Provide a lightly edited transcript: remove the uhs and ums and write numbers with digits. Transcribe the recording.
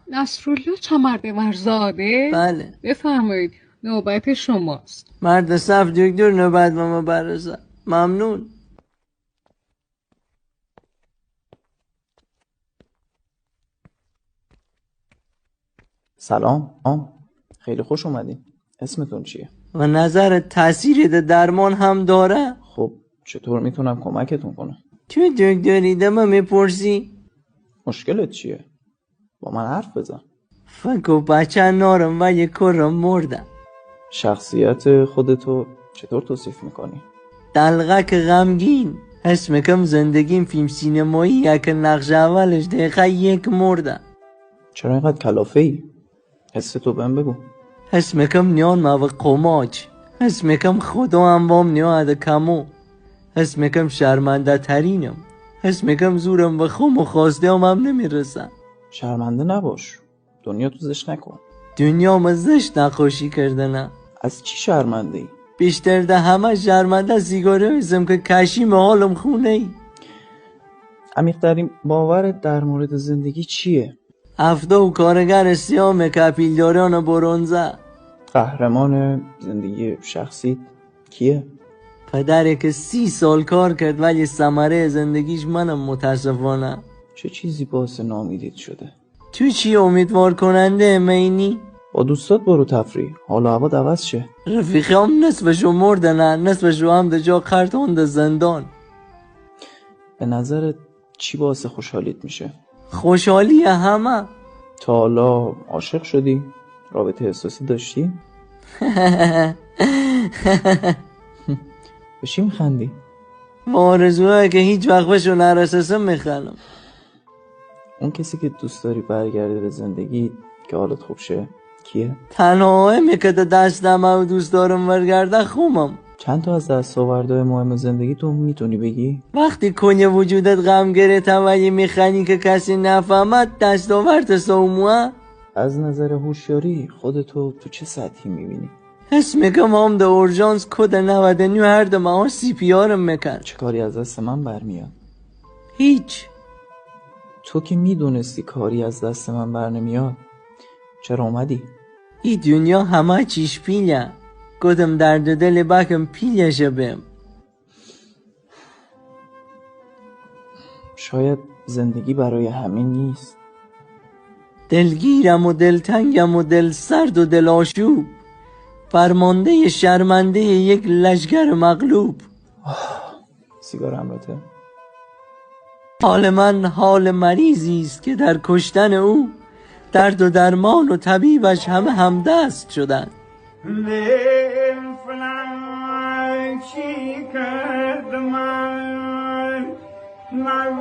نصرالله چمردمرزاده؟ بله. بفرمایید، نوبت شماست. مرد صف دکتر نوبت با ما برسه. ممنون. سلام. خیلی خوش اومدین. اسمتون چیه؟ و نظر تاثیر درمان هم داره؟ خب چطور میتونم کمکتون کنم؟ توی دکتری دمه میپرسی؟ مشکلت چیه؟ با من حرف بزن. فکر بچه نارم و یک کرم مردم. شخصیت خودتو چطور توصیف میکنی؟ دلغک غمگین. حس میکم زندگیم فیلم سینمایی یک نقش اولش دقیقه یک مردم. چرا اینقدر کلافه ای؟ حستو بهم بگو. حس میکم نیان ما و قماج. حس میکم خدا هم بام نیاد کمو. حس میکم شرمنده ترینم. حس میکم زورم و خم و خواسته هم نمیرسم. شرمنده نباش. دنیا تو زشت نکن. دنیا مزشت نقاشی کردنه. از چی شرمنده ای؟ بیشتر ده همه شرمنده سیگاره میزم که کشیم حالم خونه ای. عمیق‌ترین باورت در مورد زندگی چیه؟ هفته و کارگر سیام کپیلداران برونزه. قهرمان زندگی شخصی کیه؟ پدری که 30 سال کار کرد ولی ثمره زندگیش منم متاسفانه. چه چیزی باعث ناامیدیت شده؟ تو چی امیدوار کننده مینی؟ با دوستات برو تفریح، حال و هوا عوض شه. رفیقام نصفشو مردنن، نصفشو هم ده جا خرطوند زندان. به نظرت چی باعث خوشحالیت میشه؟ خوشحالی همه. تا حالا عاشق شدی؟ رابطه احساسی داشتی؟ به چی میخندی؟ با آرزوهایی که هیچ وقت بهشو نرسسم میخندم. اون کسی که دوست داری برگرده به زندگی که حالت خوب شه کیه؟ تنها که ده دستم و دوست دارم برگرده خومم. چند تا از دستاوردهای مهم زندگی تو میتونی بگی؟ وقتی کنی وجودت غم گرفته و یه میخنی که کسی نفهمد دستاورد سوموه. از نظر هوشیاری خودتو تو چه سطحی میبینی؟ حس میکم هم ده اورژانس کد 99 هر ده ماها CPRم میکن. چه کاری از دست من برمیاد؟ هیچ. تو که میدونستی کاری از دست من بر نمیاد چرا اومدی؟ ای دنیا همه چیش پیله. کدم درد دل بکم پیله شبم. شاید زندگی برای همین نیست. دلگیرم و دلتنگم و دل سرد و دل آشوب. فرمانده شرمنده یک لشگر مغلوب. سیگار همراته؟ حال من حال مریضی است که در کشتن او درد و درمان و طبیبش همه همدست شدن. فلان چی کرد من